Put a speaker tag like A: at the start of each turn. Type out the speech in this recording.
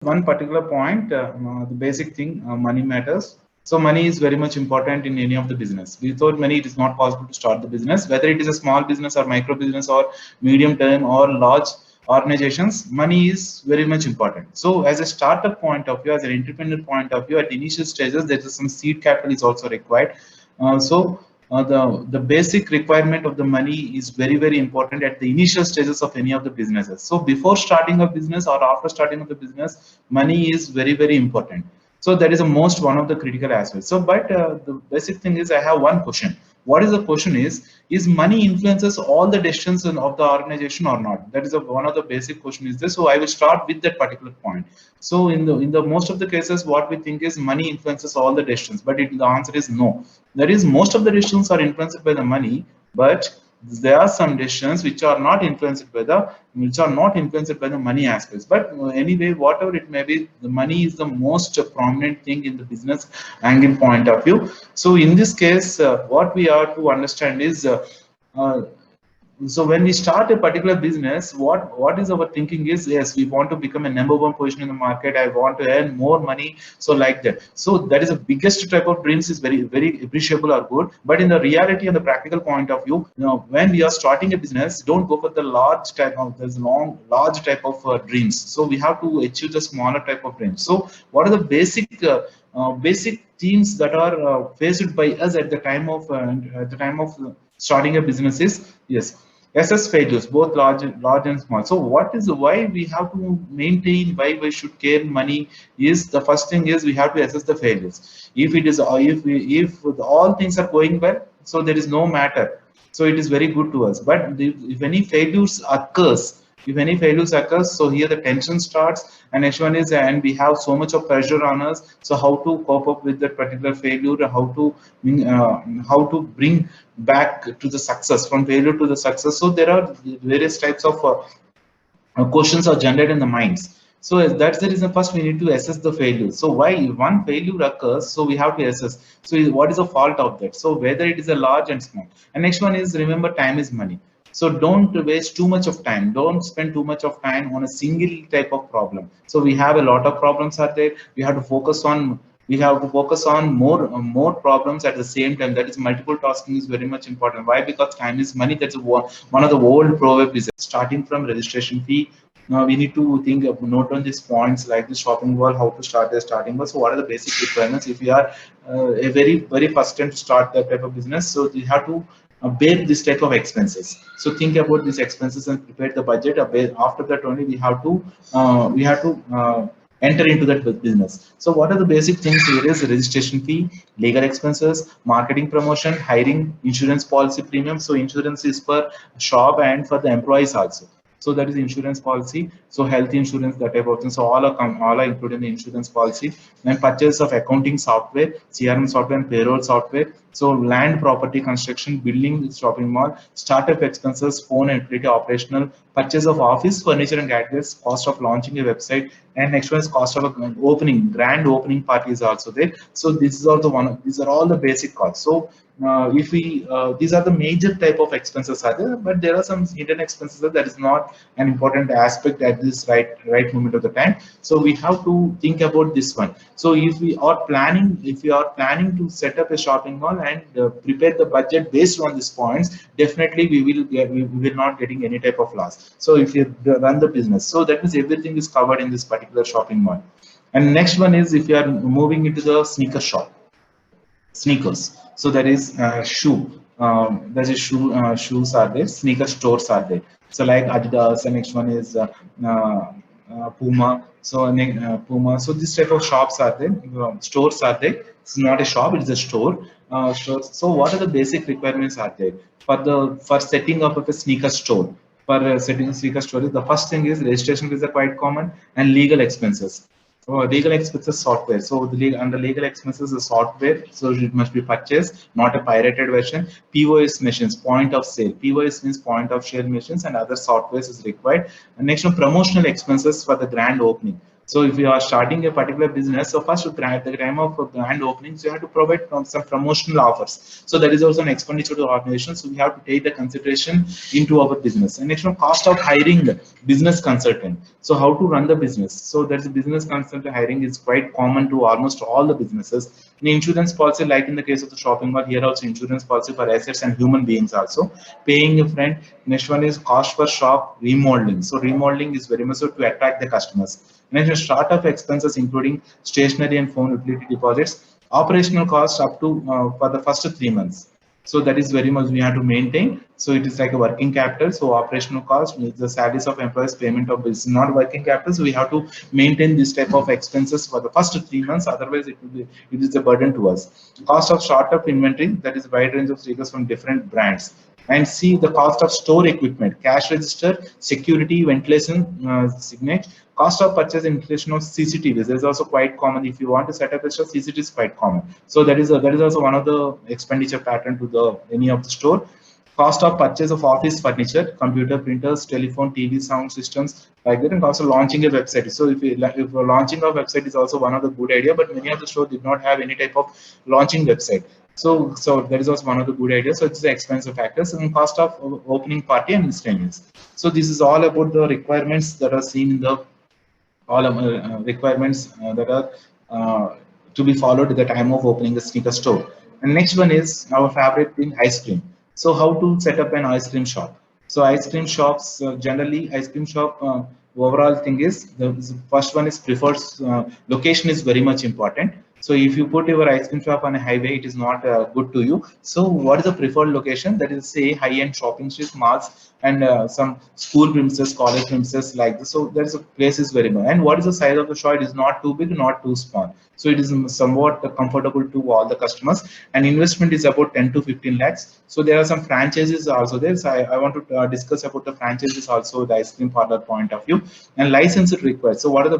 A: one particular point, the basic thing, money matters. So money is very much important in any of the business. Without money, it is not possible to start the business, whether it is a small business or micro business or medium term or large organizations. Money is very much important. So as a startup point of view, as an entrepreneur point of view, at the initial stages, there is some seed capital is also required. The basic requirement of the money is very important at the initial stages of any of the businesses. So before starting a business or after starting of the business, money is very important. So that is the most one of the critical aspects. So but the basic thing is, I have one question. What is the question is money influences all the decisions of the organization or not? That is one of the basic question is this. So I will start with that particular point. So in the most of the cases, what we think is money influences all the decisions, but the answer is no. That is, most of the decisions are influenced by the money, but there are some decisions which are not influenced by the money aspects. But anyway, whatever it may be, the money is the most prominent thing in the business angle point of view. So in this case, what we are to understand is, uh, so when we start a particular business, what is our thinking is, yes, we want to become a number one position in the market, I want to earn more money, so like that. So that is the biggest type of dreams, is very appreciable or good. But in the reality and the practical point of view, when we are starting a business, don't go for the large type of, there's large type of dreams. So we have to achieve the smaller type of dreams. So what are the basic themes that are faced by us at the time of starting a business is, yes, assess failures, both large and small. So what is why we have to maintain, why we should care money, is the first thing is we have to assess the failures. If it is, if all things are going well, so there is no matter. So it is very good to us. But if any failures occurs, so here the tension starts. And next one is, and we have so much of pressure on us. So how to cope up with that particular failure? How to bring back to the success, from failure to the success? So there are various types of questions are generated in the minds. So that's the reason, first we need to assess the failure. So why one failure occurs, so we have to assess, so what is the fault of that, so whether it is a large and small. And next one is, remember, time is money. So don't waste too much of time, don't spend too much of time on a single type of problem. So we have a lot of problems are there, we have to focus on more problems at the same time. That is, multiple tasking is very much important. Why? Because time is money. That's one of the old proverb is, starting from registration fee. Now we need to think of, note on these points like the shopping wall, how to start the starting wall. So what are the basic requirements if you are a very first time to start that type of business? So you have to bear this type of expenses. So think about these expenses and prepare the budget. After that only we have to enter into that business. So what are the basic things here is registration fee, legal expenses, marketing promotion, hiring, insurance policy premium. So insurance is per shop and for the employees also. So that is insurance policy. So health insurance, that type of thing. So all are included in the insurance policy. Then purchase of accounting software, CRM software, and payroll software. So land, property, construction, building, shopping mall, startup expenses, phone and utility operational, purchase of office furniture and gadgets, cost of launching a website, and next one is cost of grand opening party is also there. So this is also these are all the basic costs. So if we these are the major type of expenses are there, but there are some hidden expenses that is not an important aspect at this right moment of the time. So we have to think about this one. So if we are planning to set up a shopping mall and prepare the budget based on these points, definitely we will not getting any type of loss. So if you run the business, so that means everything is covered in this particular shopping mall. And next one is, if you are moving into the sneaker shop, sneakers. So there is shoe. There's a shoes are there. Sneaker stores are there. So like Adidas, and next one is Puma. So Puma. So this type of shops are there. Stores are there. It's not a shop; it's a store. So what are the basic requirements are there for setting up of a sneaker store? For setting a sneaker store, the first thing is registration is quite common, and legal expenses. Oh, legal expenses software. So under legal expenses, the software. So it must be purchased, not a pirated version. POS machines, point of sale. POS means point of sale machines, and other softwares is required. And next one, promotional expenses for the grand opening. So if you are starting a particular business, so first at the time of grand openings, you have to provide some promotional offers. So that is also an expenditure to the organization. So we have to take the consideration into our business. And next one, cost of hiring business consultant. So how to run the business. So there's a business consultant hiring is quite common to almost all the businesses. In insurance policy, like in the case of the shopping mall, here also insurance policy for assets and human beings also. Paying a friend. Next one is cost per shop remodeling. So remodeling is very much so to attract the customers. Next, startup expenses including stationery and phone utility deposits, operational costs up to for the first 3 months. So that is very much we have to maintain. So it is like a working capital. So operational cost means the salaries of employees, payment of bills, not working capital. So we have to maintain this type of expenses for the first 3 months. Otherwise, it is a burden to us. Cost of startup inventory, that is a wide range of figures from different brands. And see the cost of store equipment, cash register, security, ventilation, signet, cost of purchase, installation of CCTVs. That is also quite common. If you want to set up a store, CCTV is quite common. So that is also one of the expenditure pattern to the any of the store. Cost of purchase of office furniture, computer, printers, telephone, TV, sound systems, like that, and also launching a website. So if launching a website is also one of the good idea, but many of the stores did not have any type of launching website. So that is also one of the good ideas. So it's the expensive factors and cost of opening party and miscellaneous. So this is all about the requirements that are seen in the all requirements that are to be followed at the time of opening a sneaker store. And next one is our favorite thing, ice cream. So how to set up an ice cream shop? So ice cream shops, generally ice cream shop, overall thing is the first one is preferred location is very much important. So if you put your ice cream shop on a highway, it is not good to you. So what is the preferred location? That is say high-end shopping streets, malls, and some school premises, college premises like this. So there's a place is very much. And what is the size of the shop? It is not too big, not too small. So it is somewhat comfortable to all the customers. And investment is about 10 to 15 lakhs. So there are some franchises also there. So I want to discuss about the franchises also, the ice cream parlor point of view, and license it required. So what are the